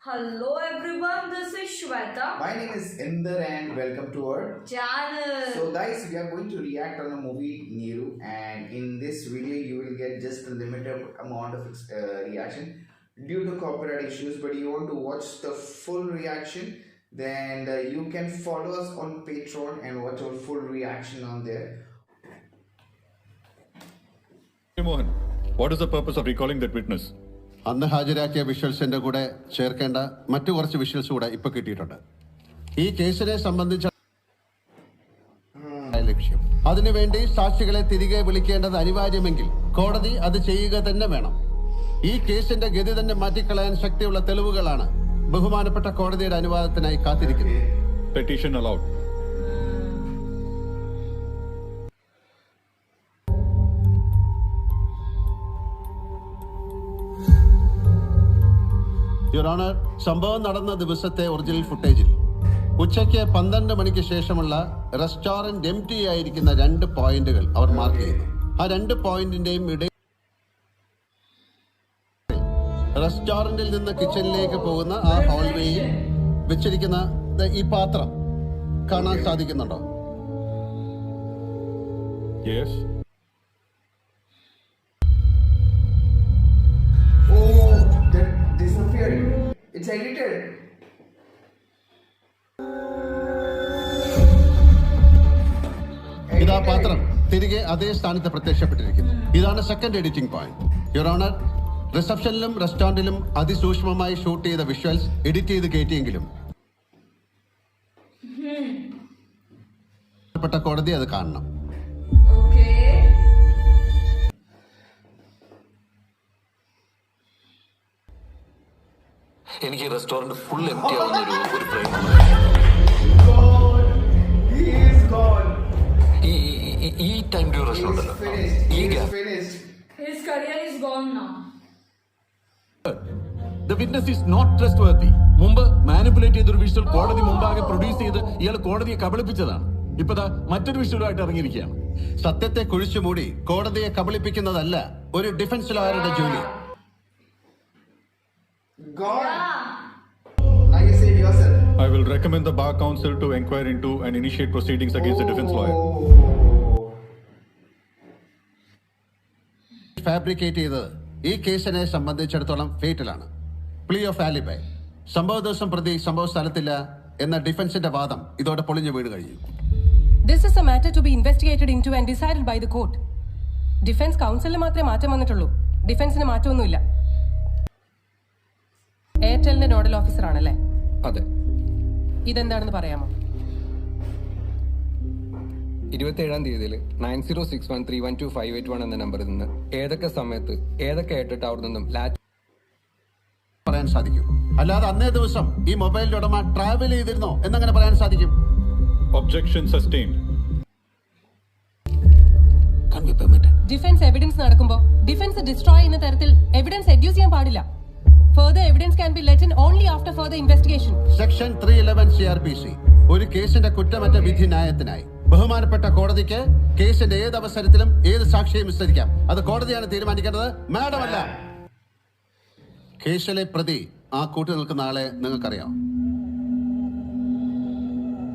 Hello everyone, this is Shweta. My name is Inder and welcome to our channel. So guys, we are going to react on a movie Neeru, and in this video you will get just a limited amount of reaction due to copyright issues. But you want to watch the full reaction, then you can follow us on Patreon and watch our full reaction on there. Hey Mohan, what is the purpose of recalling that witness? അന്ന് ഹാജരാക്കിയ വിഷ്വൽസിന്റെ കൂടെ ചേർക്കേണ്ട മറ്റു കുറച്ച് visuals കൂടെ ഇപ്പൊ കിട്ടിയിട്ടുണ്ട്. ഈ കേസിനെ സംബന്ധിച്ച ലക്ഷ്യം അതിനുവേണ്ടി സാക്ഷികളെ തിരികെ വിളിക്കേണ്ടത് അനിവാര്യമെങ്കിൽ കോടതി അത് ചെയ്യുക തന്നെ വേണം. ഈ കേസിന്റെ ഗതി തന്നെ മാറ്റിക്കളയാൻ ശക്തിയുള്ള തെളിവുകളാണ് ബഹുമാനപ്പെട്ട കോടതിയുടെ അനുവാദത്തിനായി കാത്തിരിക്കുന്നത്. Petition allowed. യുവർ ഓണർ, സംഭവം നടന്ന ദിവസത്തെ ഒറിജിനൽ ഫുട്ടേജിൽ ഉച്ചയ്ക്ക് 12 മണിക്ക് ശേഷമുള്ള റെസ്റ്റോറന്റ് എംപ്റ്റി ആയിരിക്കുന്ന 2 പോയിന്റുകൾ അവർ മാർക്ക് ചെയ്യുന്നു. ആ 2 പോയിന്റിന്റെയും ഇടയിൽ റെസ്റ്റോറന്റിൽ നിന്ന് കിച്ചണിലേക്ക് പോകുന്ന ആ ഹോൾവേയിൽ വെച്ചിരിക്കുന്ന ഈ പാത്രം കാണാൻ സാധിക്കുന്നുണ്ടോ? Yes. Oh, that disappeared. It's edited. ഇതാ പാത്രം തിരികെ അതേ സ്ഥാനത്ത് പ്രത്യക്ഷപ്പെട്ടിരിക്കുന്നു. ഇതാണ് second editing point. Your honour, റിസപ്ഷനിലും റെസ്റ്റോറന്റിലും അതിസൂക്ഷ്മമായി ഷൂട്ട് ചെയ്ത വിഷ്വൽസ് എഡിറ്റ് ചെയ്ത് കയറ്റിയെങ്കിലും കോടതി അത് കാണണം. Okay. എനിക്ക് റെസ്റ്റോറന്റ് ഫുൾ എംപ്റ്റി ആവുന്ന ഒരു ഫ്രെയിം. ഈ ടൈം ഡ്യൂറേഷൻ ഉണ്ടല്ലോ, ഈ gap His career is gone now. The witness is not trustworthy. മുമ്പ് മാനിപ്പുലേറ്റ് ചെയ്തൊരു വിഷ്വൽ കോടതി മുമ്പാകെ പ്രൊഡ്യൂസ് ചെയ്ത് ഇയാൾ കോടതിയെ കബളിപ്പിച്ചതാണ്. ഇപ്പതാ മറ്റൊരു വിഷ്വലുമായിട്ട് ഇറങ്ങിയിരിക്കുകയാണ്. സത്യത്തെ കുഴിച്ചുമൂടി കോടതിയെ കബളിപ്പിക്കുന്നതല്ല ഒരു ഡിഫൻസ് ലോയറുടെ ജോലി. God. Yeah. Now you save yourself. I will recommend the Bar Council to inquire into and initiate proceedings against the defense lawyer. Fabricate ചെയ്തത് ഈ കേസിനെ സംബന്ധിച്ചിടത്തോളം ഫേറ്റലാണ്. പ്ലീ ഓഫ് ആലിബൈ. സംഭവ ദിവസം പ്രതി സംഭവ സ്ഥലത്തില്ല എന്ന ഡിഫൻസിന്റെ വാദം ഇതോടെ പൊളിഞ്ഞു വീട് കഴിഞ്ഞു. This is a matter to be investigated into and decided by the court. Defence കൗൺസിലിന് മാത്രമേ മാറ്റം വന്നിട്ടുള്ളൂ, ഡിഫൻസിന് മാറ്റമൊന്നുമില്ല. എയർടെലിന്റെ നോഡൽ ഓഫീസർ ആണല്ലേ? അതെ. ഇതെന്താണെന്ന് പറയാമോ? 27-ാം തീയതിയിൽ 9061312581 എന്ന നമ്പറിൽ നിന്ന് ഏതൊക്കെ സമയത്ത് ഏതൊക്കെ എയർടെൽ ടവറിൽ നിന്നും ലാച്ച് പറയാൻ സാധിക്കും. അല്ലാതെ അന്നേ ദിവസം ഈ മൊബൈലിന്റെ ഉടമ ട്രാവൽ ചെയ്തിരുന്നോ എന്നങ്ങനെ പറയാൻ സാധിക്കും? Objection sustained. ഡിഫൻസ് എവിഡൻസ് നടക്കുമ്പോൾ ഡിഫൻസ് ഡിസ്ട്രോയ് ചെയ്യുന്ന തരത്തിൽ എവിഡൻസ് എഡ്യൂസ് ചെയ്യാൻ പാടില്ല. Further evidence can be let in only after further investigation. Section 311 CRPC ഒരു കേസിന്റെ കുറ്റമറ്റ വിധി ന്യായത്തിനായി ബഹുമാനപ്പെട്ട കോടതിക്ക് കേസിന്റെ ഏത് അവസരത്തിലും ഏത് സാക്ഷിയും വിസ്തരിക്കാം. അത് കോടതിയാണ് തീരുമാനിക്കേണ്ടത്, മാഡം അല്ല. കേസിലെ പ്രതി ആ കൂട്ടി നിൽക്കുന്ന ആളെ നിങ്ങൾക്കറിയാം?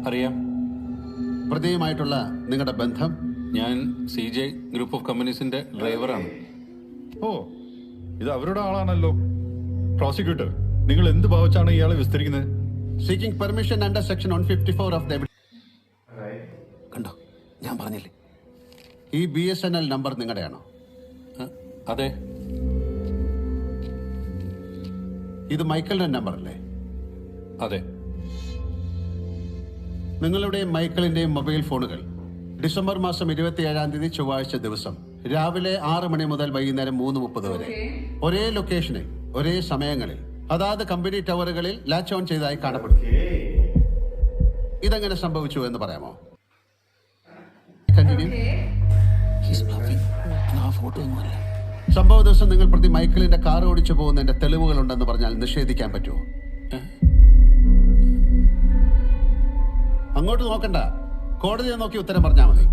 അറിയാം. പ്രതിയുമായിട്ടുള്ള നിങ്ങളുടെ ബന്ധം? ഞാൻ CJ ഗ്രൂപ്പ് ഓഫ് കമ്പനീസിന്റെ ഡ്രൈവറാണ്. ഓ, ഇത് അവരുടെ ആളാണല്ലോ. പ്രോസിക്യൂട്ടർ, നിങ്ങൾ എന്ത് ഭാവിച്ചാണ് ഇയാളെ വിസ്തരിക്കുന്നത്? Seeking permission under section 154 of the കണ്ടോ, ഞാൻ പറഞ്ഞില്ലേ. ഈ BSNL നമ്പർ നിങ്ങളുടെയാണോ? അതെ. ഇത് മൈക്കിളിന്റെ നമ്പർ അല്ലേ? അതെ. നിങ്ങളുടെയും മൈക്കിളിന്റെയും മൊബൈൽ ഫോണുകൾ ഡിസംബർ മാസം 27-ാം തീയതി ചൊവ്വാഴ്ച ദിവസം രാവിലെ 6 മണി മുതൽ വൈകുന്നേരം 3:30 വരെ ഒരേ ലൊക്കേഷനിൽ ഒരേ സമയങ്ങളിൽ അതാത് കമ്പനി ടവറുകളിൽ ലാച്ച് ഓൺ ചെയ്തതായി കാണപ്പെടും. ഇതെങ്ങനെ സംഭവിച്ചു എന്ന് പറയാമോ? സംഭവ ദിവസം നിങ്ങൾ പ്രതി മൈക്കിളിന്റെ കാർ ഓടിച്ചു പോകുന്നതിന്റെ തെളിവുകളുണ്ടെന്ന് പറഞ്ഞാൽ നിഷേധിക്കാൻ പറ്റുമോ? അങ്ങോട്ട് നോക്കണ്ട, കോടതിയെ നോക്കി ഉത്തരം പറഞ്ഞാൽ മതി.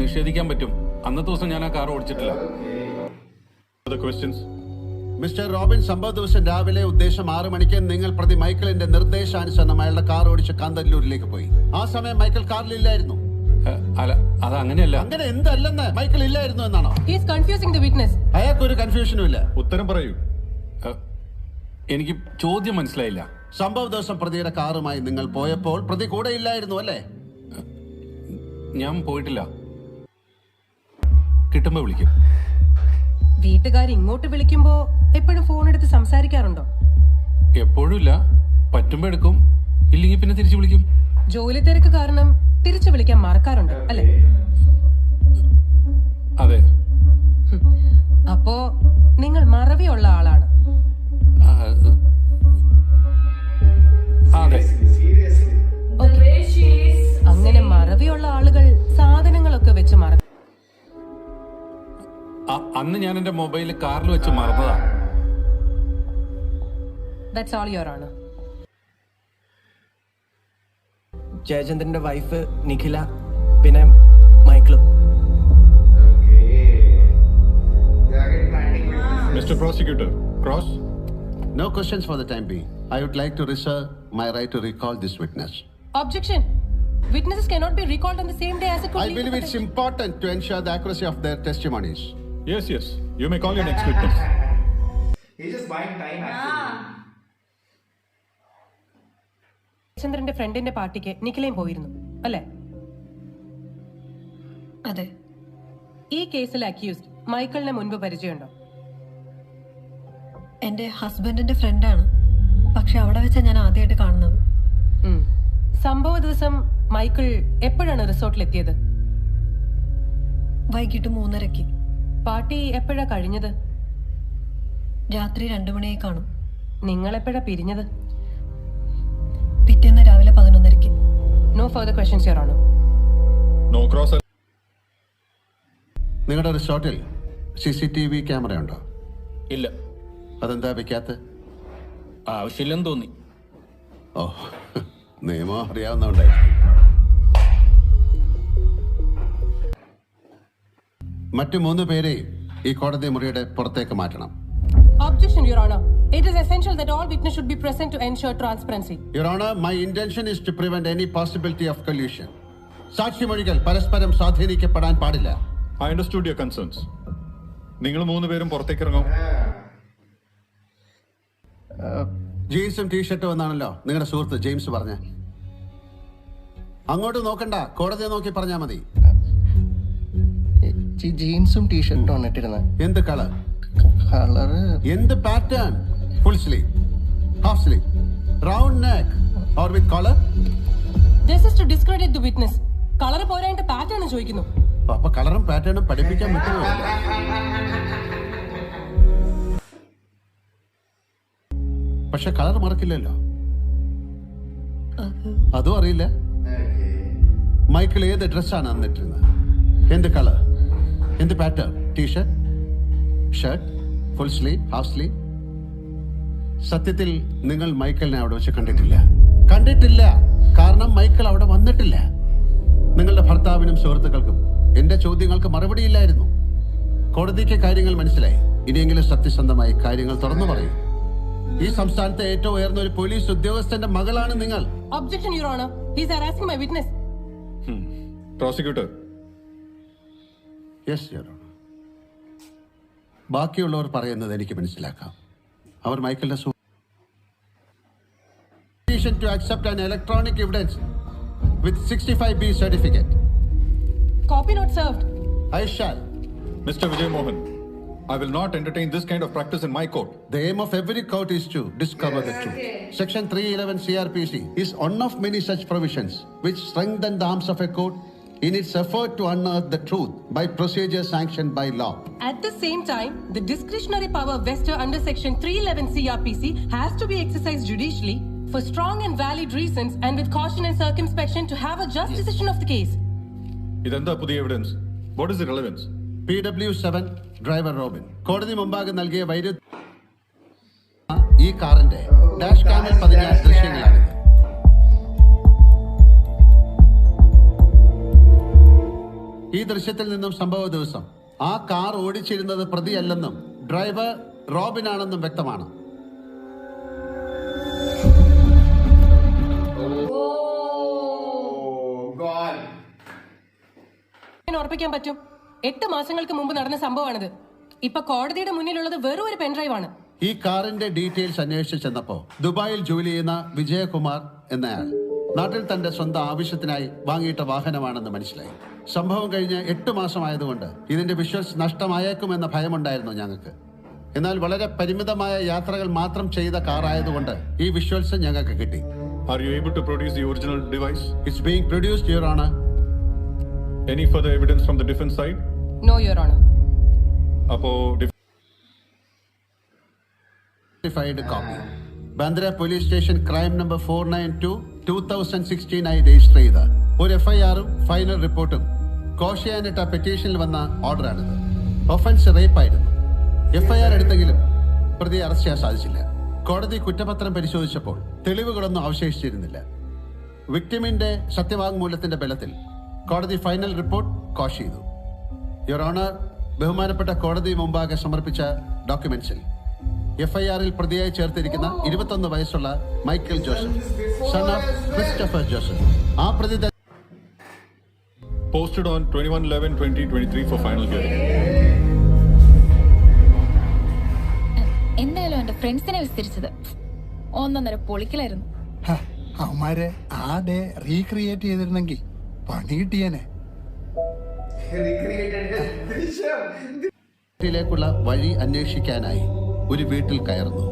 നിഷേധിക്കാൻ പറ്റും. അന്നത്തെ ദിവസം ഞാൻ ആ കാർ ഓടിച്ചിട്ടില്ല. Other questions? മിസ്റ്റർ റോബിൻ, സംഭവ ദിവസം രാവിലെ ഉദ്ദേശം 6 മണിക്ക് നിങ്ങൾ പ്രതി മൈക്കിളിന്റെ നിർദ്ദേശാനുസരണം അയാളുടെ കാർ ഓടിച്ച് കാന്തല്ലൂരിലേക്ക് പോയി. ആ സമയം മൈക്കിൾ കാറിലില്ലായിരുന്നു. അല്ല, അത് അങ്ങനെയല്ല. അങ്ങനെ എന്തല്ലെന്ന് മൈക്കിൾ ഇല്ലായിരുന്നു എന്നാണോ? He is confusing the witness. അയാൾക്കൊരു കൺഫ്യൂഷനും ഇല്ല. ഉത്തരം പറയൂ. എനിക്ക് ചോദ്യം മനസ്സിലായില്ല. സംഭവ ദിവസം പ്രതിയുടെ കാറുമായി നിങ്ങൾ പോയപ്പോൾ പ്രതി കൂടെ ഇല്ലായിരുന്നു അല്ലേ? ഞാൻ പോയിട്ടില്ല. കിട്ടുമ്പോ വിളിക്കും. വീട്ടുകാർ ഇങ്ങോട്ട് വിളിക്കുമ്പോ എപ്പോഴും ഫോൺ എടുത്ത് സംസാരിക്കാറുണ്ടോ? എപ്പോഴും ഇല്ല. പറ്റുമ്പോ എടുക്കും, ഇല്ലെങ്കിൽ പിന്നെ തിരിച്ചു വിളിക്കും. ജോലി തിരക്ക് കാരണം തിരിച്ചു വിളിക്കാൻ മറക്കാറുണ്ട് അല്ലേ? അതെ. അപ്പോ നിങ്ങൾ മറവിയുള്ള ആളാണ്. അതെ. Seriously. The way she is. അങ്ങനെ മറവിയുള്ള ആളുകൾ സാധനങ്ങളൊക്കെ വെച്ച് മറക്കും. അന്ന് ഞാൻ എന്റെ മൊബൈൽ കാറിൽ വെച്ച് മറന്നതാ. That's all, Your Honor. ജയചന്ദ്രന്റെ വൈഫ് നിഖില, പിന്നെ മൈക്കിളും. Okay. They are getting planning witnesses. Mr. Prosecutor, cross. No questions for the time being. I would like to reserve my right to recall this witness. Objection. Witnesses cannot be recalled on the same day as it could I lead believe to it's protection. important to ensure the accuracy of their testimonies. Yes, yes. You may call your next witness. He's just buying time actually. ചന്ദ്രന്റെ ഫ്രണ്ടിന്റെ പാർട്ടിക്ക് നിഖിലയും പോയിരുന്നു അല്ലേ? അതെ. ഈ കേസിൽ accused മൈക്കിളിനെ മുൻപ് പരിചയമുണ്ടോ? എൻ്റെ ഹസ്ബൻഡിന്റെ ഫ്രണ്ടാണ്. പക്ഷെ അവിടെ വെച്ചാണ് ഞാൻ ആദ്യമായിട്ട് കാണുന്നത്. സംഭവ ദിവസം മൈക്കിൾ എപ്പോഴാണ് റിസോർട്ടിലെത്തിയത്? വൈകിട്ട് 3:30. പാർട്ടി എപ്പോഴാ കഴിഞ്ഞത്? രാത്രി 2 മണിയായി കാണും. നിങ്ങൾ എപ്പോഴാ പിരിഞ്ഞത്? പിറ്റേന്ന് രാവിലെ 11:30. No further questions, your honour. No cross. നിങ്ങളുടെ റിസോർട്ടിൽ CCTV ക്യാമറ ഉണ്ടോ? ഇല്ല. അതെന്താ വെക്കാത്ത? ആവശ്യമില്ലെന്ന് തോന്നി. ഓ, നിയമം അറിയാവുന്നതുകൊണ്ടായി. മറ്റു 3 പേരെയും ഈ കോടതി മുറിയുടെ പുറത്തേക്ക് മാറ്റണം. Objection, Your Honor. It is essential that all witnesses should be present to ensure transparency. Your Honor, my intention is to prevent any possibility of collusion. സാക്ഷിമൊഴികൾ പരസ്പരം സ്വാധീനിക്കപ്പെടാൻ പാടില്ല. I understood your concerns. നിങ്ങൾ 3 പേരും പുറത്തേക്ക് ഇറങ്ങും. ജീൻസും ടീഷർട്ടും എന്നാണല്ലോ നിങ്ങളുടെ സുഹൃത്ത് ജെയിംസ് പറഞ്ഞ. അങ്ങോട്ട് നോക്കണ്ട, കോടതിയെ നോക്കി പറഞ്ഞാ മതി. ജീൻസും ടീഷർട്ടും ആണ് ഇട്ടിരുന്നത്. എന്ത് കളർ? കളറ് എന്ത് pattern? Full sleeve, half sleeve, round neck or with collar? This is to discredit the witness. Colour പോരായിട്ട് പാറ്റേൺ ചോദിക്കുന്നു. അപ്പൊ കളറും പാറ്റേണും പഠിപ്പിക്കാൻ പറ്റുമോ? പക്ഷെ കളർ മറക്കില്ലല്ലോ. അതും അറിയില്ല. മൈക്കിൾ ഏത് ഡ്രസ്സാണ് അന്നിട്ടിരുന്നത്? എന്ത് കളർ? എന്ത് pattern? T shirt, shirt, full sleeve, half sleeve? സത്യത്തിൽ നിങ്ങൾ മൈക്കിളിനെ അവിടെ വെച്ച് കണ്ടിട്ടില്ല. കാരണം മൈക്കിൾ അവിടെ വന്നിട്ടില്ല. നിങ്ങളുടെ ഭർത്താവിനും സുഹൃത്തുക്കൾക്കും എന്റെ ചോദ്യങ്ങൾക്ക് മറുപടിയില്ലായിരുന്നു. കോടതിക്ക് കാര്യങ്ങൾ മനസ്സിലായി. ഇനിയെങ്കിലും സത്യസന്ധമായി കാര്യങ്ങൾ തുറന്നു പറയും. ഈ സംസ്ഥാനത്തെ ഏറ്റവും ഉയർന്ന ഒരു പോലീസ് ഉദ്യോഗസ്ഥന്റെ മകളാണ് നിങ്ങൾ. Objection, Your Honor. He is harassing my witness. Prosecutor. Yes, Your Honor. ബാക്കിയുള്ളവർ പറയുന്നത് എനിക്ക് മനസ്സിലാക്കാം. അവർ മൈക്കിളിന്റെ to accept an electronic evidence with 65B certificate. Copy not served. I shall. Mr. Vijay Mohan, I will not entertain this kind of practice in my court. The aim of every court is to discover the truth. Section 311 CRPC is one of many such provisions which strengthen the arms of a court in its effort to unearth the truth by procedures sanctioned by law. At the same time, the discretionary power vested under Section 311 CRPC has to be exercised judicially for strong and valid reasons and with caution and circumspection to have a just decision of the case. ഇതെന്താ പുതിയ evidence? What is the relevance? PW7 driver Robin കോടതി മുമ്പാകെ നൽകിയ ഈ കാറിന്റെ dash ക്യാമിൽ പതിഞ്ഞ ദൃശ്യങ്ങളാണിത്. ഈ ദൃശ്യത്തിൽ നിന്നും സംഭവ ദിവസം ആ കാർ ഓടിച്ചിരുന്നത് പ്രതിയല്ലെന്നും ഡ്രൈവർ റോബിനാണെന്നും വ്യക്തമാണ്. ഉറപ്പിക്കാൻ പറ്റും. 8 മാസങ്ങൾക്ക് മുമ്പ് നടന്ന സംഭവമാണിത്. ഇപ്പൊ കോടതിയുടെ മുന്നിലുള്ളത് വെറും ഒരു പെൻഡ്രൈവ് ആണ്. ഈ കാറിന്റെ ഡീറ്റെയിൽസ് അന്വേഷിച്ച് ചെന്നപ്പോ ദുബായിൽ ജോലി ചെയ്യുന്ന വിജയകുമാർ എന്നയാൾ നാട്ടിൽ തന്റെ സ്വന്തം ആവശ്യത്തിനായി വാങ്ങിയിട്ട വാഹനമാണെന്ന് മനസ്സിലായി. സംഭവം കഴിഞ്ഞ് 8 മാസമായതുകൊണ്ട് ഇതിന്റെ വിഷ്വൽസ് നഷ്ടമായേക്കുമെന്ന ഭയമുണ്ടായിരുന്നു ഞങ്ങൾക്ക്. എന്നാൽ വളരെ പരിമിതമായ യാത്രകൾ മാത്രം ചെയ്ത കാറായതുകൊണ്ട് ഈ വിഷ്വൽസ് ഞങ്ങൾക്ക് കിട്ടി. Are you able to produce the original device? It's being produced, Your Honor. Any further evidence from the defense side? No, Your Honor. അപ്പോ copy Bandra police station crime number 492/2016 ആയി രജിസ്റ്റർ ചെയ്ത ഒരു FIR-ഉം ഫൈനൽ റിപ്പോർട്ടും കോശയാനിട്ട പെറ്റീഷനിൽ വന്ന ഓർഡറാണിത്. Offence റേപ്പായിരുന്നു. FIR എടുത്തെങ്കിലും പ്രതിയെ arrest ചെയ്യാൻ സാധിച്ചില്ല. കോടതി കുറ്റപത്രം പരിശോധിച്ചപ്പോൾ തെളിവുകളൊന്നും അവശേഷിച്ചിരുന്നില്ല. വിക്ടിമിന്റെ സത്യവാങ്മൂലത്തിന്റെ ബലത്തിൽ കോടതി ഫൈനൽ റിപ്പോർട്ട് കോഷ് ചെയ്തു. യുവർ ഓണർ, ബഹുമാനപ്പെട്ട കോടതി മുമ്പാകെ സമർപ്പിച്ച ഡോക്യുമെന്റ്സിൽ FIR-ൽ പ്രതിയായി ചേർത്തിരിക്കുന്ന 21 വയസ്സുള്ള Michael Joseph, son of Christopher Joseph, ആ പ്രതി posted on 21/11/2023 for final hearing. എന്തായാലും എന്റെ ഫ്രണ്ട്സിനെ വിസ്തരിച്ചത് 1.5 പൊളിക്കലായിരുന്നു. അവന്മാരെ ആ ഡേ റീക്രിയേറ്റ് ചെയ്തിരുന്നെങ്കിൽ പണി കിട്ടിയേനെ. ിലേക്കുള്ള വഴി അന്വേഷിക്കാനായി ഒരു വീട്ടിൽ കയറുന്നു.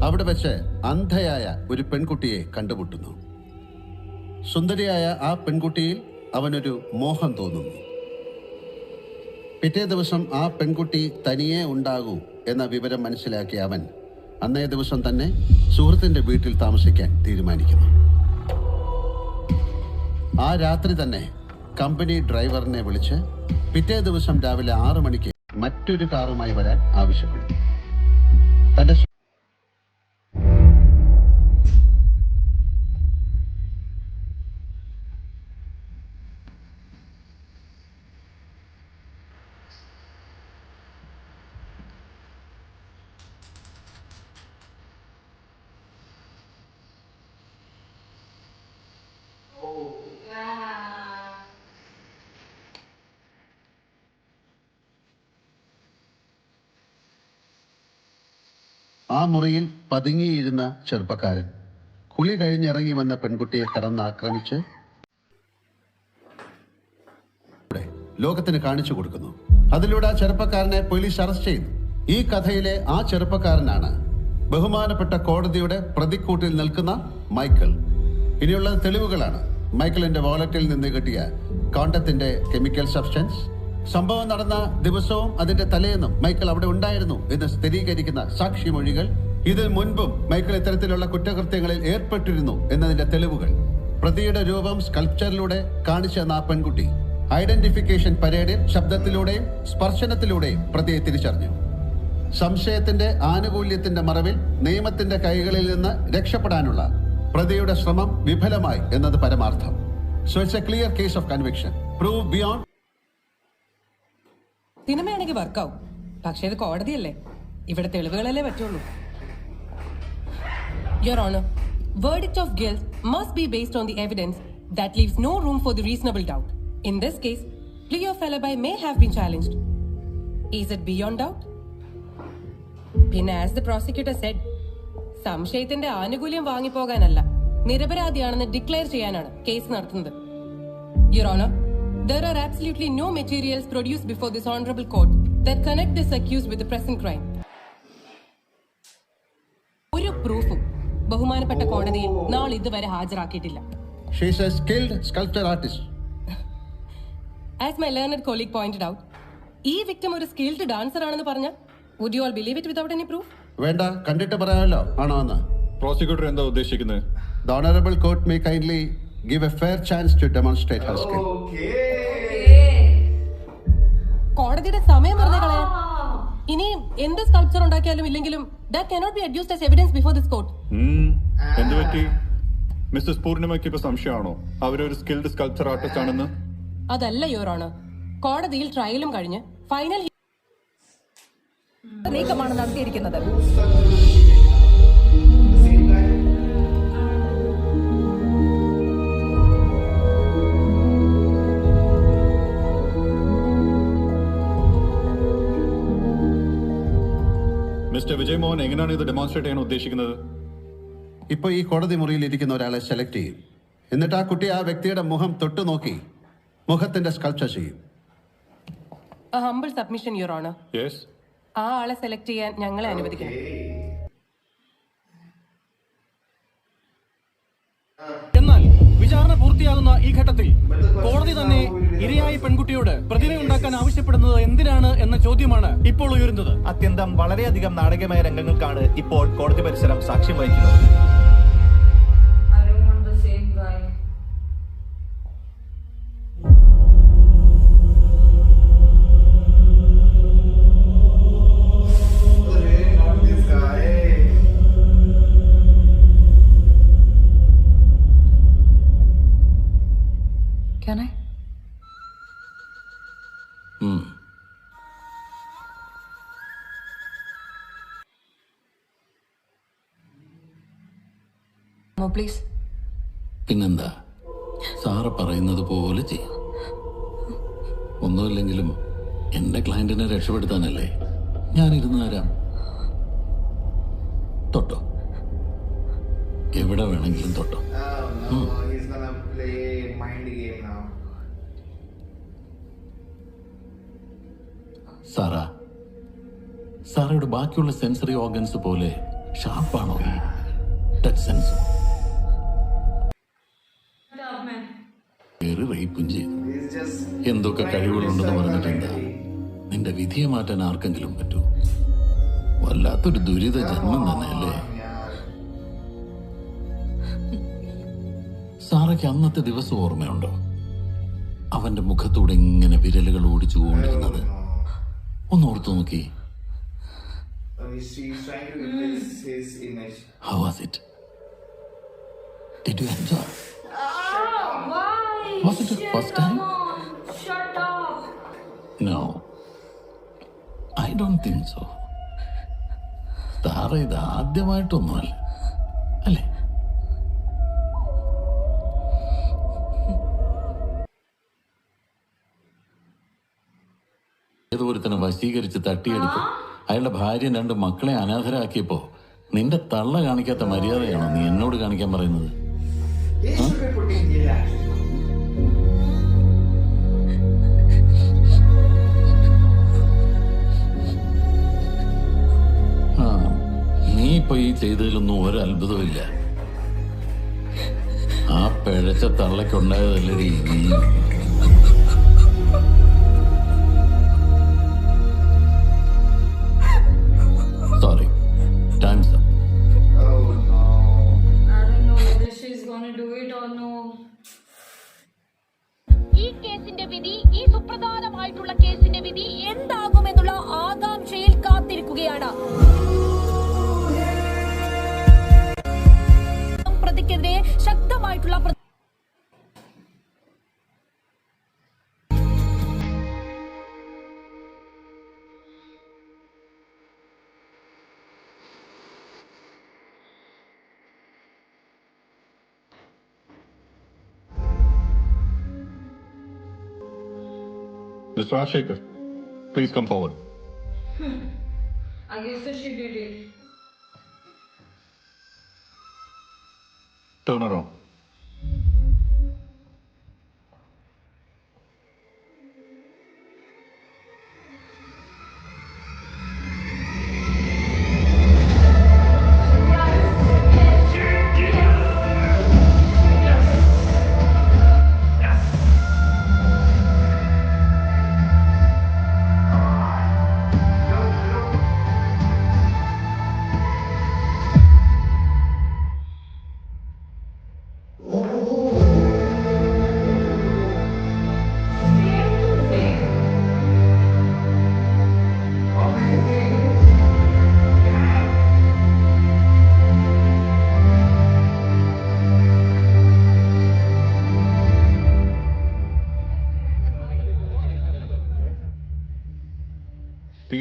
അവിടെ വെച്ച് അന്ധയായ ഒരു പെൺകുട്ടിയെ കണ്ടുമുട്ടുന്നു. സുന്ദരിയായ ആ പെൺകുട്ടിയിൽ അവനൊരു മോഹം തോന്നുന്നു. പിറ്റേ ദിവസം ആ പെൺകുട്ടി തനിയെ ഉണ്ടാകൂ എന്ന വിവരം മനസ്സിലാക്കിയ അവൻ അന്നേ ദിവസം തന്നെ സുഹൃത്തിന്റെ വീട്ടിൽ താമസിക്കാൻ തീരുമാനിക്കുന്നു. ആ രാത്രി തന്നെ കമ്പനി ഡ്രൈവറിനെ വിളിച്ച് പിറ്റേ ദിവസം രാവിലെ 6 മണിക്ക് മറ്റൊരു കാറുമായി വരാൻ ആവശ്യപ്പെടും. തന്റെ ആ മുറിയിൽ പതുങ്ങിയിരുന്ന ചെറുപ്പക്കാരൻ കുളി കഴിഞ്ഞിറങ്ങി വന്ന പെൺകുട്ടിയെ കടന്നാക്രമിച്ച് ലോകത്തിന് കാണിച്ചു കൊടുക്കുന്നു. അതിലൂടെ ആ ചെറുപ്പക്കാരനെ പോലീസ് അറസ്റ്റ് ചെയ്തു. ഈ കഥയിലെ ആ ചെറുപ്പക്കാരനാണ് ബഹുമാനപ്പെട്ട കോടതിയുടെ പ്രതിക്കൂട്ടിൽ നിൽക്കുന്ന മൈക്കിൾ. ഇനിയുള്ള തെളിവുകളാണ് മൈക്കിളിന്റെ വാലറ്റിൽ നിന്ന് കിട്ടിയ കോണ്ടത്തിന്റെ കെമിക്കൽ സബ്സ്റ്റൻസ്, സംഭവം നടന്ന ദിവസവും അതിന്റെ തലേന്നും മൈക്കിൾ അവിടെ ഉണ്ടായിരുന്നു എന്ന് സ്ഥിരീകരിക്കുന്ന സാക്ഷിമൊഴികൾ, ഇതിൽ മുൻപും മൈക്കിൾ ഇത്തരത്തിലുള്ള കുറ്റകൃത്യങ്ങളിൽ ഏർപ്പെട്ടിരുന്നു എന്നതിന്റെ തെളിവുകൾ, പ്രതിയുടെ രൂപം സ്കൾപ്ചറിലൂടെ കാണിച്ചു തന്ന ആ പെൺകുട്ടി, ഐഡന്റിഫിക്കേഷൻ പരേഡിൽ ശബ്ദത്തിലൂടെയും സ്പർശനത്തിലൂടെയും പ്രതിയെ തിരിച്ചറിഞ്ഞു. സംശയത്തിന്റെ ആനുകൂല്യത്തിന്റെ മറവിൽ നിയമത്തിന്റെ കൈകളിൽ നിന്ന് രക്ഷപ്പെടാനുള്ള പ്രതിയുടെ ശ്രമം വിഫലമായി എന്നത് പരമാർത്ഥം. So it's a clear case of conviction. Prove beyond. സിനിമയാണെങ്കിൽ വർക്കാവും, പക്ഷേ ഇത് കോടതിയല്ലേ, ഇവിടെ തെളിവുകളല്ലേ പറ്റുള്ളൂ. Your Honor, verdict of guilt must be based on the evidence that leaves no room for the reasonable doubt. In this case, plea of alibi may have been challenged. Is it beyond doubt? പിന്നെ as the prosecutor said, സംശയത്തിന്റെ ആനുകൂല്യം വാങ്ങിപ്പോകാനല്ല, നിരപരാധിയാണെന്ന് declare ചെയ്യാനാണ് case നടത്തുന്നത്. Your Honor, there are absolutely no materials produced before this honorable court that connect this accused with the present crime. ഒരു പ്രൂഫും ബഹുമാനപ്പെട്ട കോടതിയിൽ നാളെ ഇതുവരെ ഹാജരാക്കിയിട്ടില്ല. She is a skilled sculpture artist. As my learned colleague pointed out, ഈ victim ഒരു skilled dancer ആണെന്ന് പറഞ്ഞ would you all believe it without any proof? വേണ്ട, കണ്ടിട്ട് പറയാമല്ലോ ആണോ എന്ന്. പ്രോസിക്യൂട്ടർ എന്താ ഉദ്ദേശിക്കുന്നത്? The honorable court may kindly give a fair chance to demonstrate her skill. കോടതിയുടെ സമയം വെറുതെ കളയാൻ. ഇനി എന്ത് സ്കൾപ്ചർ ഉണ്ടാക്കിയാലും ഇല്ലെങ്കിലും that cannot be adduced as evidence before this court. എന്ത് പറ്റി? മിസ്സസ് പൂർണിമയ്ക്ക് ഇപ്പൊ സംശയമാണോ അവരൊരു സ്കിൽഡ് സ്കൾപ്ചർ ആർട്ടിസ്റ്റ് ആണെന്ന്? അതല്ല യുവർ ഓണർ, കോടതിയിൽ ട്രയലും കഴിഞ്ഞ് ഫൈനൽ നീക്കമാണ് നടത്തിയിരിക്കുന്നത്. മിസ്റ്റർ വിജയ് മോഹൻ എങ്ങനെയാണ് ഇത് ഡെമോൺസ്ട്രേറ്റ് ചെയ്യാൻ ഉദ്ദേശിക്കുന്നത്? ഇപ്പൊ ഈ കോടതി മുറിയിൽ ഇരിക്കുന്ന ഒരാളെ സെലക്ട് ചെയ്യും. എന്നിട്ട് ആ കുട്ടി ആ വ്യക്തിയുടെ മുഖം തൊട്ടു നോക്കി മുഖത്തിന്റെ സ്കൾപ്ചർ ചെയ്യും. A humble submission, Your Honor. Yes. ആ ആളെ സെലക്ട് ചെയ്യാൻ ഞങ്ങളെ അനുവദിക്കണം. എന്നാൽ വിചാരണ പൂർത്തിയാകുന്ന ഈ ഘട്ടത്തിൽ കോടതി തന്നെ ഇരയായ പെൺകുട്ടിയോട് പ്രതിമയുണ്ടാക്കാൻ ആവശ്യപ്പെടുന്നത് എന്തിനാണ് എന്ന ചോദ്യമാണ് ഇപ്പോൾ ഉയരുന്നത്. അത്യന്തം വളരെയധികം നാടകീയമായ രംഗങ്ങൾക്കാണ് ഇപ്പോൾ കോടതി പരിസരം സാക്ഷ്യം വഹിക്കുന്നത്. I don't want the same guy. Can I? No, please. പിന്നെന്താ, സാറ് പറയുന്നത് പോലെ ചെയ്യും. ഒന്നുമില്ലെങ്കിലും എന്റെ ക്ലയന്റിനെ രക്ഷപ്പെടുത്താനല്ലേ ഞാനിരുന്ന് തരാം. തൊട്ടോ, എവിടെ വേണമെങ്കിലും തൊട്ടോ. സാറയുടെ ബാക്കിയുള്ള സെൻസറി ഓർഗൻസ് പോലെ ഷാർപ്പാണോ ഈ ടച്ച് സെൻസ്? റേപ്പും ചെയ്തു. എന്തൊക്കെ കഴിവുകളുണ്ടെന്ന് പറഞ്ഞിട്ടുണ്ടാ. നിന്റെ വിധിയെ മാറ്റാൻ ആർക്കെങ്കിലും പറ്റൂ? വല്ലാത്തൊരു ദുരിത ജന്മം തന്നെയല്ലേ. സാറയ്ക്ക് അന്നത്തെ ദിവസം ഓർമ്മയുണ്ടോ? അവന്റെ മുഖത്തൂടെ ഇങ്ങനെ വിരലുകൾ ഓടിച്ചു കൊണ്ടിരുന്നത് ഒന്ന് ഓർത്തു നോക്കി. How was it? Did you enjoy? Why? Was it the first time? Shut up. No, I don't think so. സാറേ, ഇത് ആദ്യമായിട്ടൊന്നുമല്ല അല്ലേ? ഏതൊരുത്തനെ വശീകരിച്ച് തട്ടിയെടുത്ത് അയാളുടെ ഭാര്യ 2 മക്കളെ അനാഥരാക്കിയപ്പോ നിന്റെ തള്ള കാണിക്കാത്ത മര്യാദയാണോ നീ എന്നോട് കാണിക്കാൻ പറയുന്നത്? നീ ഇപ്പൊ ഈ ചെയ്തതിലൊന്നും ഒരു അത്ഭുതമില്ല. ആ പിഴച്ച തള്ളക്കുണ്ടായതല്ലേ നീ. Sorry, time's up. Oh no. I don't know whether she's gonna do it or no. ഈ കേസിന്റെ വിധി, ഈ സുപ്രധാനമായിട്ടുള്ള കേസിന്റെ വിധി എന്താകുമെന്നുള്ള ആകാംക്ഷയിൽ കാത്തിരിക്കുകയാണ്. പ്രതിക്കെതിരെ ശക്തമായിട്ടുള്ള Mr. Rajshekhar, please come forward. I guess that she did it. Turn around.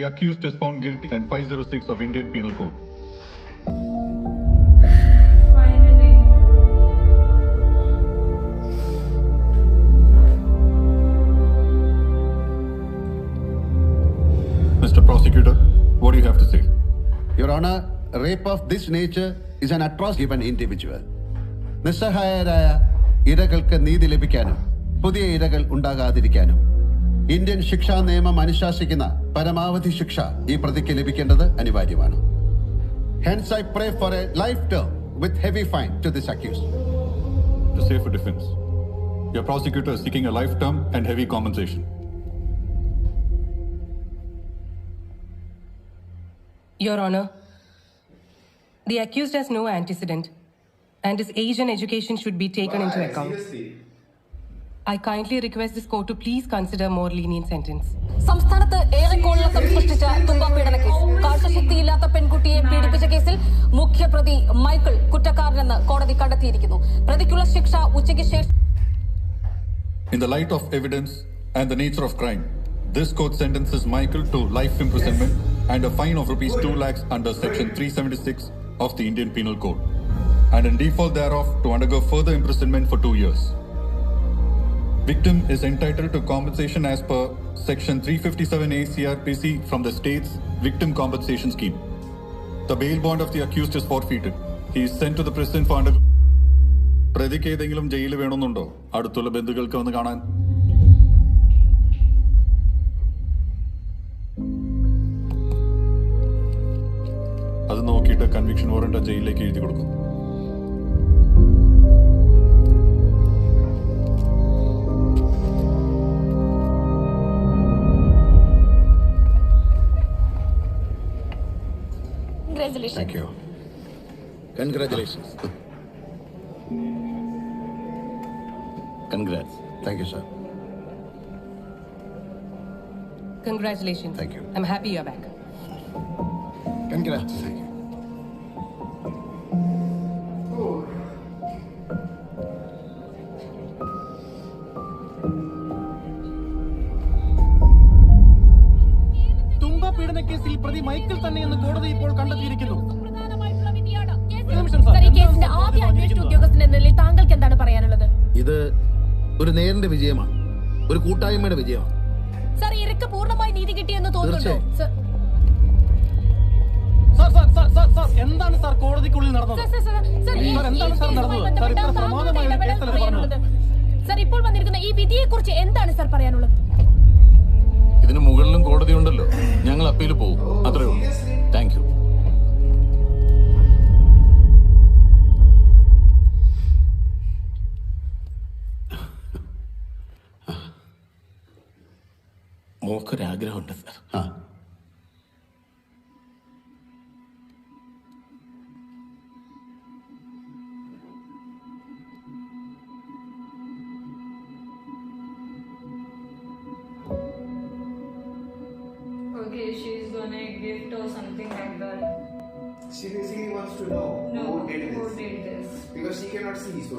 the accused is found guilty and 506 of Indian Penal Code. Finally. Mr. Prosecutor, what do you have to say? Your Honor, rape of this nature is an atrocity of an individual. നിസ്സഹായരായ ഇരകൾക്ക് നീതി ലഭിക്കാനും പുതിയ ഇരകൾ ഉണ്ടാകാതിരിക്കാനും Indian ശിക്ഷാ നിയമം അനുശാസിക്കുന്ന പരമാവധി ശിക്ഷ ഈ പ്രതിക്ക് ലഭിക്കേണ്ടത് അനിവാര്യമാണ്. Hence I pray for a life term with heavy fine to this accused. To say for defense, your prosecutor is seeking a life term and heavy compensation. Your Honor, the accused has no antecedent and his age and education should be taken into account. Seriously? I kindly request this court to please consider more lenient sentence. സംസ്ഥാനത്ത് ഏറെ കോളിളക്കം സൃഷ്ടിച്ച തുമ്പ പീഡന case. കാഴ്ചശക്തിയില്ലാത്ത പെൺകുട്ടിയെ പീഡിപ്പിച്ച കേസിൽ മുഖ്യപ്രതി Michael കുറ്റക്കാരനെന്ന് കോടതി കണ്ടെത്തിയിരിക്കുന്നു. പ്രതിക്കുള്ള ശിക്ഷ ഉച്ചയ്ക്ക് ശേഷം. In the light of evidence and the nature of crime, this court sentences Michael to life imprisonment and a fine of rupees 2 lakhs under section 376 of the Indian Penal Code, and in default thereof to undergo further imprisonment for 2 years. Victim is entitled to compensation as per section 357A CRPC from the state's victim compensation scheme. The bail bond of the accused is forfeited. He is sent to the prison for undergo. പ്രതിക്ക് ഏതെങ്കിലും ജയിലിൽ വേണമെന്നുണ്ടോ അടുത്തുള്ള ബന്ധുക്കൾക്ക് വന്ന് കാണാൻ? അത് നോക്കിയിട്ട് conviction warrant ജയിലിലേക്ക് എഴുതി കൊടുക്കും. Thank you. Congratulations. Congrats. Thank you, sir. Congratulations. Thank you. I'm happy you're back. Congrats. Thank you. തുമ്പ പീഡന കേസിൽ പ്രതി മൈക്കിൾ തന്നെയെന്ന് കോടതി ഇപ്പോൾ കണ്ടെത്തിയിരിക്കുന്നു. കേസിന്റെ ആദ്യ അന്വേഷണ ഉദ്യോഗസ്ഥൻ എന്ന നിലയിൽ താങ്കൾക്ക് എന്താണ് പറയാനുള്ളത്? ഇത് ഒരു നേരിന്റെ വിജയമാണ്, ഒരു കൂട്ടായ്മയുടെ വിജയമാണ്. സർ, ഇരക്ക് പൂർണ്ണമായി നീതി കിട്ടിയെന്ന് തോന്നുന്നുണ്ടോ? എന്താണ് സാർ കോടതിക്കുള്ളിൽ നടന്നത്? എന്താണ് സാർ നടന്നത്? സാർ ഇത്ര പ്രമാദമായ ഒരു കേസല്ലേ പറഞ്ഞത്? സർ, ഇപ്പോൾ വന്നിരിക്കുന്ന ഈ വിധിയെ കുറിച്ച് എന്താണ് സാർ പറയാനുള്ളത്? ഇതിന് മുകളിലും കോടതി ഉണ്ടല്ലോ, ഞങ്ങൾ അപ്പീൽ പോകും, അത്രേ ഉള്ളൂ. Thank you. മോക്കൊരാഗ്രഹമുണ്ട് sir. Okay, she's gonna gift or something like that. She basically wants to know who did this. Because she cannot see, so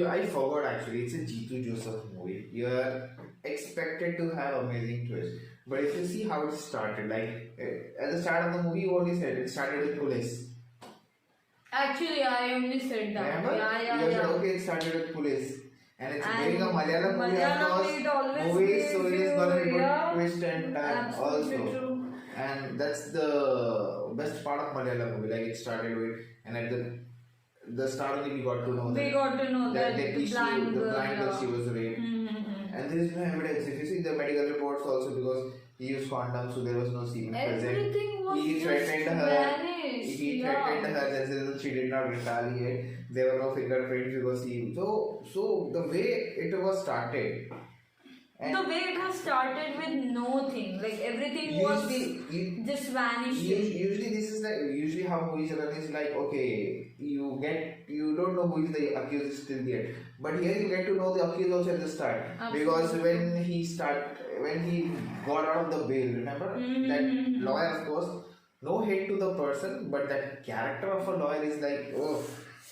I forgot actually. It's a Jeetu Joseph movie. You're expected to have amazing twist, but if you see how it started, like at the start of the movie, you only said it started with police. Actually, I only said that. Remember? Yeah. You said okay, it started with police, and it's And being a Malayalam movie, Malayalam, it always gives so it is gonna be you, good yeah, twist and time absolutely also. true. And that's the best part of Malayalam movie. Like it started with, and at the start only we got to know that the issue, blind the girl, blind girl, yeah. she was raped. And there is no evidence. If you see the medical reports also, because he used condoms, so there was no semen present. Everything was He just threatened her. vanished. He threatened her. That's the reason she did not retaliate. There were no fingerprints because he. So the way it was started. And the way it has started with nothing, like everything was just vanishing. Usually this is like how movies run is like, okay, you don't know who is the accused till the end, but here you get to know the accused also at the start. Absolutely. Because when he got out of the bail, remember that lawyer, of course, no hate to the person, but that character of a lawyer is like, oh,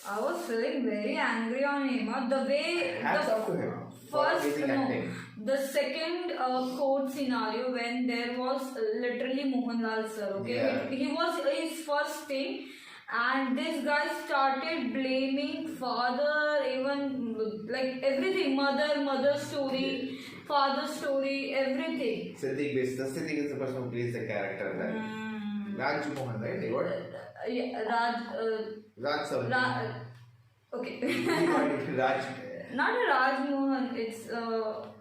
I was feeling very angry on him. The way hats off to him for amazing acting. The second court scenario when there was literally Mohanlal sir. Okay, Yeah. he was his first thing, and this guy started blaming father, even like everything, mother story, father story, everything. Siddiq is the person who plays the character. Right? Raj Mohan, right? What? Raj something. Okay. Raj. Not a Raj Mohan, it's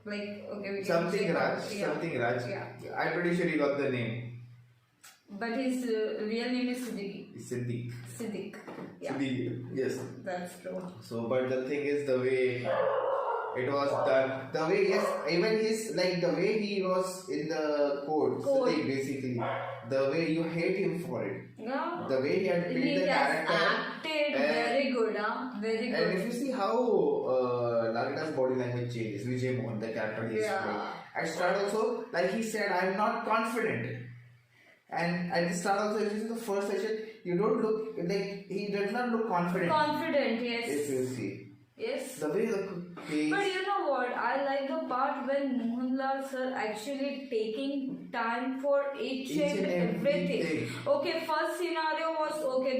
like, okay, we can Something say Raj. yeah. Something Raj. Yeah. I'm pretty sure you got the name. But his real name is Siddiqui. Siddiq. Yeah. Siddiq. Yes. That's true. So, but the thing is, the way it was done, the way, yes, even his, like, the way he was in the court. Siddiq, basically, the way you hate him for it. Yeah. The way he had played He the has character. acted very good, very good. And if you see how Lalita's body language changes, Vijay Mohan, the character he is playing. At start also, like he said, I'm not confident. And at the start also, if you see the first session, you don't look, like, he does not look confident. Confident, yes. If you see. Yes. The way the face. But you know what? I like the part when Mohanlal sir actually taking time for each and everything. Okay, first scenario was okay.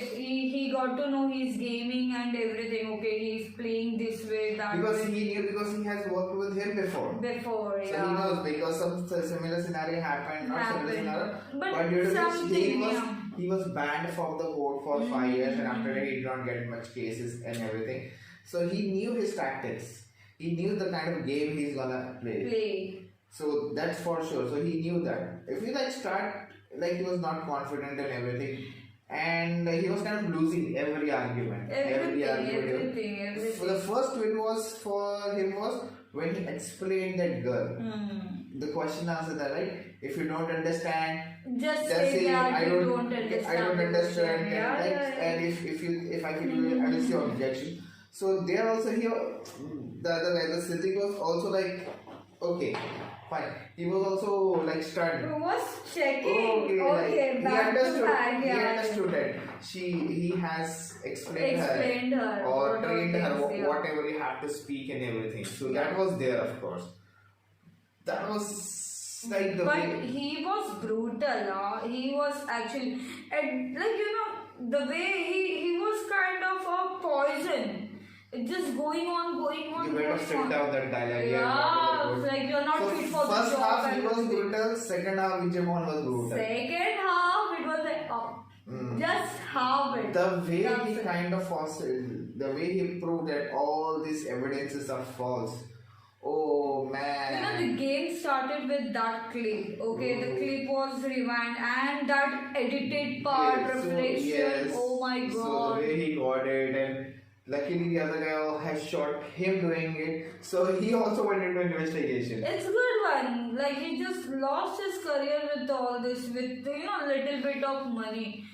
He got to know he's gaming and everything. Okay, he's playing this way, that because way. he knew, because he has worked with him before. So he knows, because some similar scenario happened. Not similar scenario, but due to which something, he was banned from the court for 5 years, and after that he did not get much cases and everything. So he knew his tactics. He knew the kind of game he's gonna play. So that's for sure. So he knew that. If you start he was not confident and everything, and he was kind of losing every argument. Everything. So the first win was for him was when he explained that girl. The question answer that, right? If you don't understand, just say that I don't understand. I don't understand. And if I feel and it's your objection. So there also here the other guy, the Siddiq, was also like, okay, fine. He was also stunned. Who was checking? He understood. back, He understood that he has explained her or trained her whatever you have to speak and everything. So that was there, of course. That was like the but way. he was brutal. He was actually, the way he was kind of a poison. It's just going on. You better sit down that dialogue. Yeah, it's like you're not fit for the job. First half he was brutal. Second half Vijay Mohan was brutal. Second half it was like just half it. The way he kind of forced, the way he proved that all these evidences are false. Oh man. The game started with that clip. Okay, the clip was rewind and that edited part, reflection. Oh my god. So the way he got it, and luckily the other guy has shot him doing it. So he also went into investigation. It's a good one. He just lost his career with all this, with a little bit of money.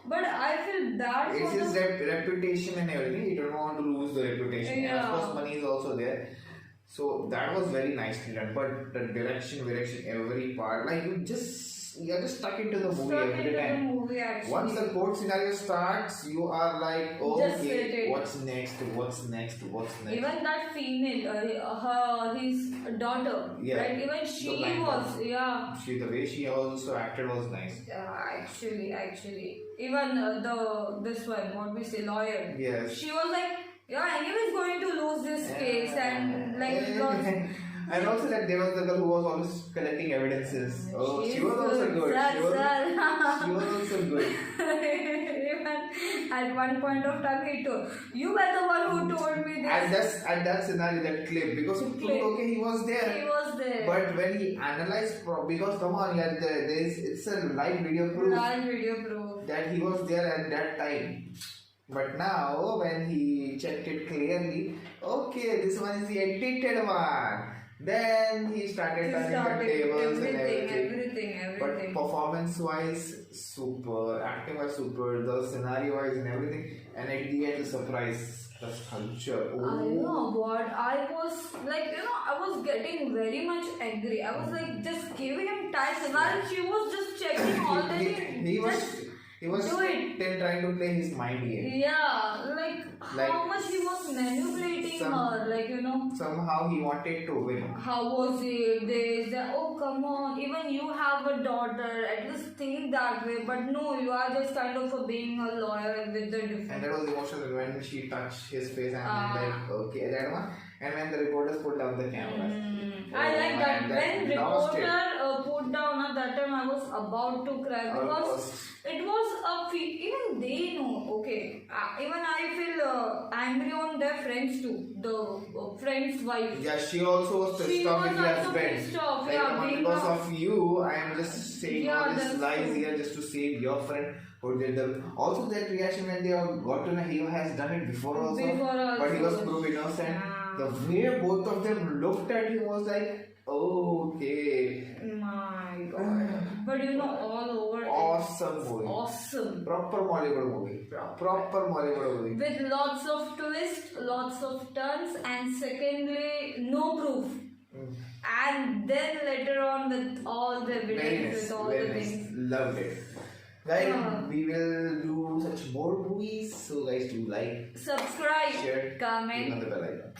But I feel that it's his reputation and everything. He don't want to lose the reputation. Yeah. And of course money is also there. So that was very nicely done. But the direction, every part, you just you're just stuck into the movie Stuck every into the time. movie, actually. Once the court scenario starts, you are like, Just okay, waiting. what's next? What's next? What's next? Even that female, his daughter, Yeah. right? Even The she blind was, one. yeah. The way she also acted was nice. Actually, even this one, what we say, lawyer. Yes. She was like, yeah, anyways going to lose this case, and like because And also that there was the girl who was always collecting evidences. Oh, she was also good. She was also good. Even at one point of time he told, you were the one who told me this. At that scenario, that clip, because it proved, okay, he was there. He was there. But when he analyzed, because come on, yeah, it's a live video proof that he was there at that time. But now, when he checked it clearly, okay, this one is the edited one. Then he started turning the tables and everything. But performance-wise, super. Acting-wise, super. The scenario-wise and everything. And at the end, the surprise, the sculpture. Oh. I know what I was like. I was getting very much angry. I was like just giving him time while she was just checking all the things. He was do it. still trying to play his mind game. Yeah, like how much he was manipulating her, Somehow he wanted to win. How was it? Oh, come on. Even you have a daughter. At least think that way. But no, you are just kind of being a lawyer with the different. And that was emotional when she touched his face and like, okay, that one. And when the reporters put down the cameras. I like that. When reporter put down at that time, I was about to cry because it was even they know. Okay, even I feel angry on their friends too. The friend's wife. Yeah, she also was pissed off with her husband. Like, because of you, I am just saying all these lies here just to save your friend. Also, that reaction when they all got to know he has done it before also. But he was proved innocent. The way both of them looked at him was like, okay. My God. But all over. Awesome movie. Awesome. Proper Bollywood movie. Proper Bollywood movie. With lots of twists, lots of turns, and secondly, no proof. And then later on with all the evidence, with all the things. Loved it. Guys, we will do such more movies. So guys, do like, subscribe, share, comment, click on the bell icon.